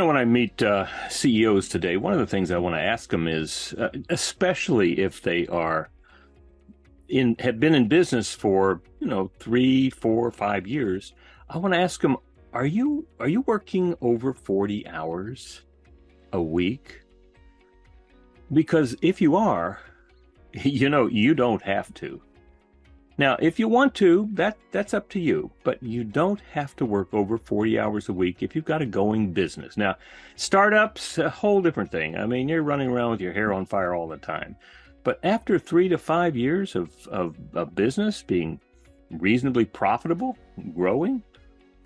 When I meet CEOs today, one of the things I want to ask them is, especially if they have been in business for, 3, 4, 5 years, I want to ask them, are you working over 40 hours a week? Because if you are, you don't have to. Now, if you want to, that's up to you, but you don't have to work over 40 hours a week if you've got a going business. Now, startups, a whole different thing. I mean, you're running around with your hair on fire all the time. But after 3 to 5 years of business being reasonably profitable, growing,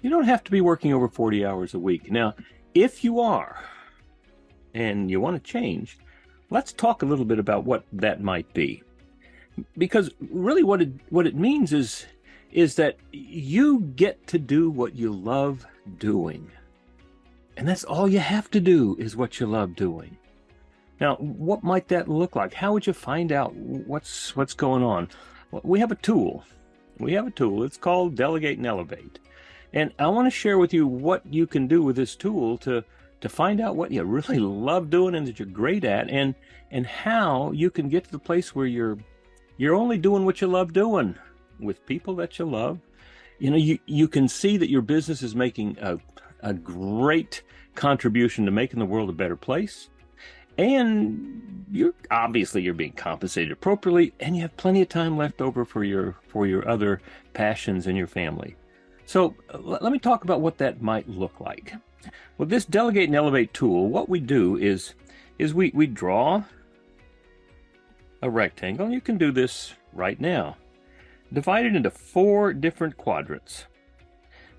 you don't have to be working over 40 hours a week. Now, if you are and you want to change, let's talk a little bit about what that might be. Because really what it means is that you get to do what you love doing. And that's all you have to do is what you love doing. Now, what might that look like? How would you find out what's going on? Well, we have a tool. It's called Delegate and Elevate. And I want to share with you what you can do with this tool to find out what you really love doing and that you're great at, and how you can get to the place where you're only doing what you love doing with people that you love. You can see that your business is making a great contribution to making the world a better place. And you're being compensated appropriately, and you have plenty of time left over for your other passions and your family. So let me talk about what that might look like. Well, this Delegate and Elevate tool, what we do is we draw a rectangle, and you can do this right now. Divide it into 4 different quadrants.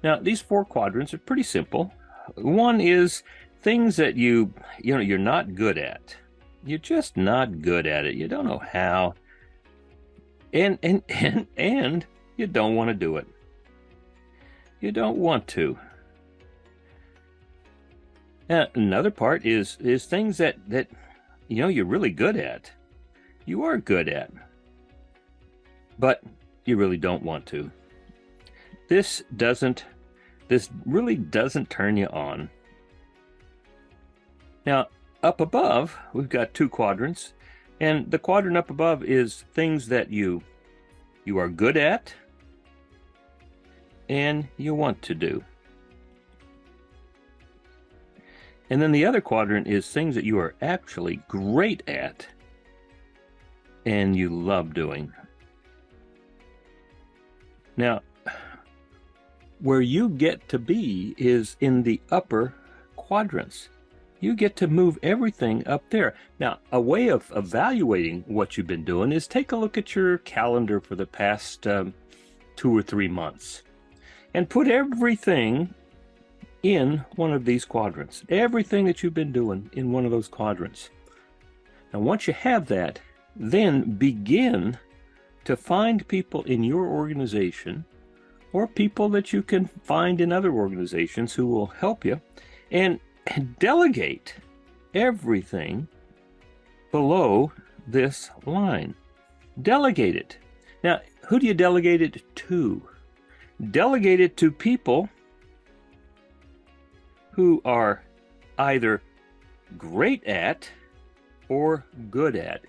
Now, these 4 quadrants are pretty simple. One is things that you're not good at. You're just not good at it. You don't know how. And you don't want to do it. You don't want to. Another part is things that you're really good at. You are good at, but you really don't want to. This really doesn't turn you on. Now, up above, we've got 2 quadrants, and the quadrant up above is things that you are good at and you want to do. And then the other quadrant is things that you are actually great at and you love doing. Now, where you get to be is in the upper quadrants. You get to move everything up there. Now, a way of evaluating what you've been doing is take a look at your calendar for the past 2 or 3 months and put everything in one of these quadrants. Everything that you've been doing in one of those quadrants. Now, once you have that, then begin to find people in your organization or people that you can find in other organizations who will help you, and delegate everything below this line. Delegate it. Now, who do you delegate it to? Delegate it to people who are either great at or good at.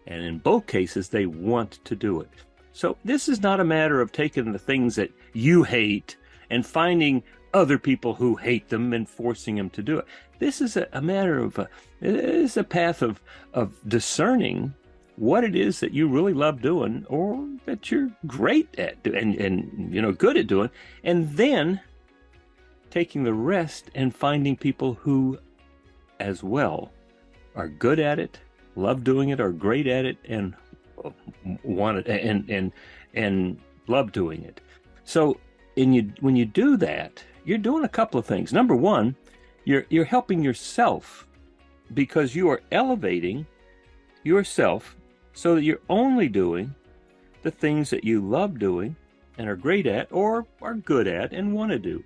And in both cases, they want to do it. So this is not a matter of taking the things that you hate and finding other people who hate them and forcing them to do it. This is a matter of, it is a path of discerning what it is that you really love doing or that you're great at and good at doing, and then taking the rest and finding people who as well are good at it, love doing it, are great at it, and want it and love doing it. So when you do that, you're doing a couple of things. Number one, you're helping yourself, because you are elevating yourself so that you're only doing the things that you love doing and are great at or are good at and want to do.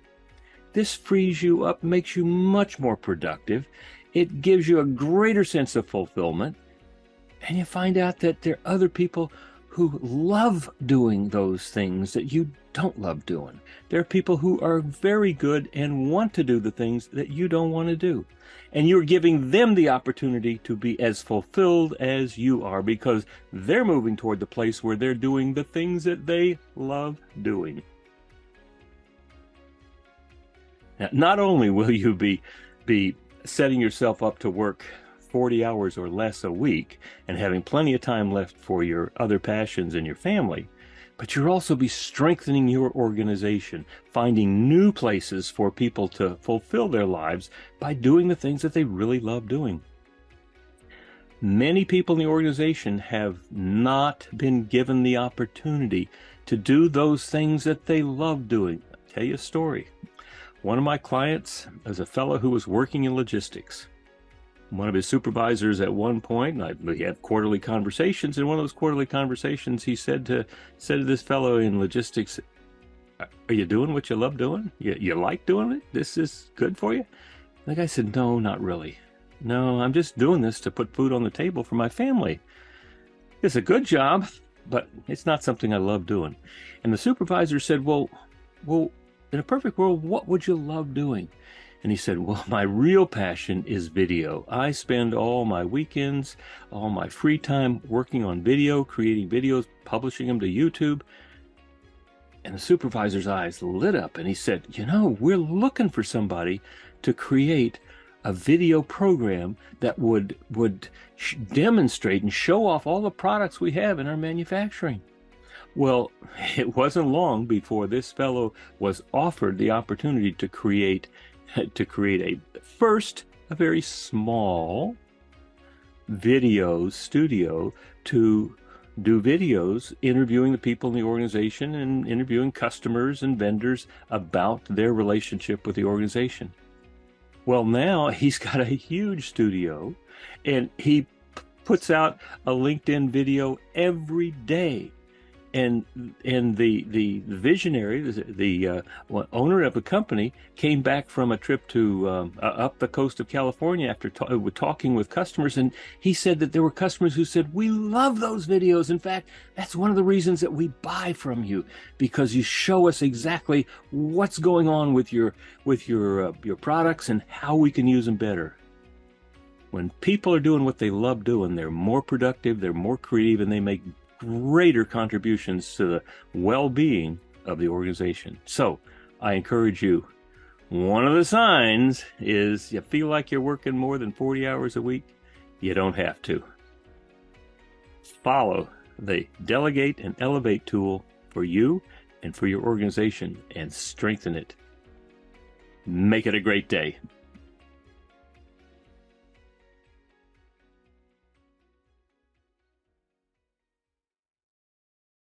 This frees you up, makes you much more productive. It gives you a greater sense of fulfillment. And you find out that there are other people who love doing those things that you don't love doing. There are people who are very good and want to do the things that you don't want to do. And you're giving them the opportunity to be as fulfilled as you are, because they're moving toward the place where they're doing the things that they love doing. Now, not only will you be setting yourself up to work 40 hours or less a week and having plenty of time left for your other passions and your family, but you'll also be strengthening your organization, finding new places for people to fulfill their lives by doing the things that they really love doing. Many people in the organization have not been given the opportunity to do those things that they love doing. I'll tell you a story. One of my clients is a fellow who was working in logistics. One of his supervisors at one point, we had quarterly conversations. In one of those quarterly conversations, he said to this fellow in logistics, "Are you doing what you love doing? You like doing it? This is good for you?" The guy said, "No, not really. No, I'm just doing this to put food on the table for my family. It's a good job, but it's not something I love doing." And the supervisor said, well, in a perfect world, what would you love doing? And he said, "Well, my real passion is video. I spend all my weekends, all my free time working on video, creating videos, publishing them to YouTube." And the supervisor's eyes lit up, and he said, "We're looking for somebody to create a video program that would demonstrate and show off all the products we have in our manufacturing." Well, it wasn't long before this fellow was offered the opportunity to create a very small video studio to do videos interviewing the people in the organization and interviewing customers and vendors about their relationship with the organization. Well, now he's got a huge studio, and he puts out a LinkedIn video every day. And the visionary, the owner of the company, came back from a trip to up the coast of California after talking with customers, and he said that there were customers who said, "We love those videos. In fact, that's one of the reasons that we buy from you, because you show us exactly what's going on with your products and how we can use them better." When people are doing what they love doing, they're more productive, they're more creative, and they make greater contributions to the well-being of the organization. So I encourage you, one of the signs is you feel like you're working more than 40 hours a week. You don't have to. Follow the Delegate and Elevate tool for you and for your organization and strengthen it. Make it a great day.